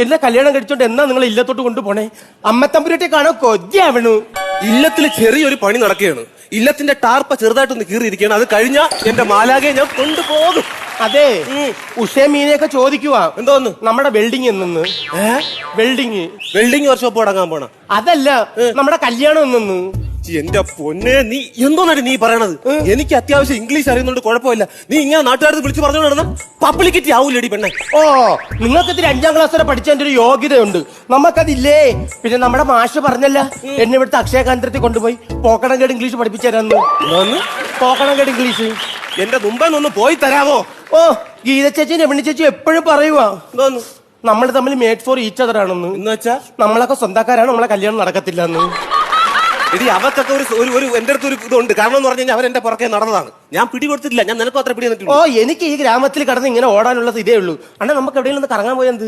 എന്നെ കല്യാണം കഴിച്ചോണ്ട് എന്നാ നിങ്ങൾ ഇല്ലത്തോട്ട് കൊണ്ടുപോണേ? അമ്മത്തമ്പുരട്ടെ കാണോ കൊജ്ജാവണു. ഇല്ലത്തിൽ ചെറിയൊരു പണി നടക്കുകയാണ്. ഇല്ലത്തിന്റെ ടാർപ്പ ചെറുതായിട്ടൊന്ന് കീറിയിരിക്കുകയാണ്. അത് കഴിഞ്ഞാ എന്റെ മാലാകെ ഞാൻ കൊണ്ടുപോകും. അതെ, ഉഷേ മീനെയൊക്കെ ചോദിക്കുവാ എന്തോന്ന് നമ്മുടെ വെൽഡിങ് എന്നു. വെൽഡിങ് വർക്ക്ഷോപ്പ് തുടങ്ങാൻ പോണ? അതല്ല, നമ്മുടെ കല്യാണം എന്നു. എന്റെ പൊന്നെ, നീ എന്തോന്നാണ് നീ പറയണത്? എനിക്ക് അത്യാവശ്യം ഇംഗ്ലീഷ് അറിയുന്നുണ്ട്, കുഴപ്പമില്ല. നീ ഇങ്ങനെ നാട്ടുകാർക്ക് വിളിച്ചു പറഞ്ഞോണ്ട് പബ്ലിക്കിറ്റി ആവൂലേടി പെണ്ണെ. ഓ, നിങ്ങൾക്ക് ഇത്തിരി 5ാം ക്ലാസ് വരെ പഠിച്ചതിന്റെ ഒരു യോഗ്യതയുണ്ട്, നമുക്കതില്ലേ. പിന്നെ നമ്മുടെ മാഷ് പറഞ്ഞല്ല, എന്നെ ഇവിടുത്തെ അക്ഷയ കേന്ദ്രത്തിൽ കൊണ്ടുപോയി പോക്കണംകേട് ഇംഗ്ലീഷ് പഠിപ്പിച്ചു തരാന്ന്. പോക്കണംകേട് ഇംഗ്ലീഷ് എന്റെ മുമ്പെന്നൊന്ന് പോയി തരാമോ? ഓ, ഗീത ചേച്ചി രമണി ചേച്ചി എപ്പോഴും പറയുവാ നമ്മൾ തമ്മിൽ മേഡ് ഫോർ ഈച്ച് അതർ ആണെന്ന്. എന്ന് വെച്ചാ നമ്മളൊക്കെ സ്വന്തക്കാരാണ്, നമ്മളെ കല്യാണം നടക്കത്തില്ല എന്ന്. ഇനി അവർക്കൊക്കെ ഒരു എന്റെ അടുത്ത് ഒരു ഇതുണ്ട്. കാരണം എന്ന് പറഞ്ഞു കഴിഞ്ഞാൽ അവരെന്റെ പുറകെ നടന്നതാണ്. ഞാൻ പിടി കൊടുത്തിട്ടില്ല. ഞാൻ നിനക്കും അത്ര പിടി തന്നിട്ടുണ്ട്. ഓ, എനിക്ക് ഈ ഗ്രാമത്തിൽ കടന്ന് ഇങ്ങനെ ഓടാനുള്ള ഇതേ ഉള്ളൂ. അണ്ണാ, നമുക്ക് എവിടെയെങ്കിലും ഒന്ന് കറങ്ങാൻ പോയത്?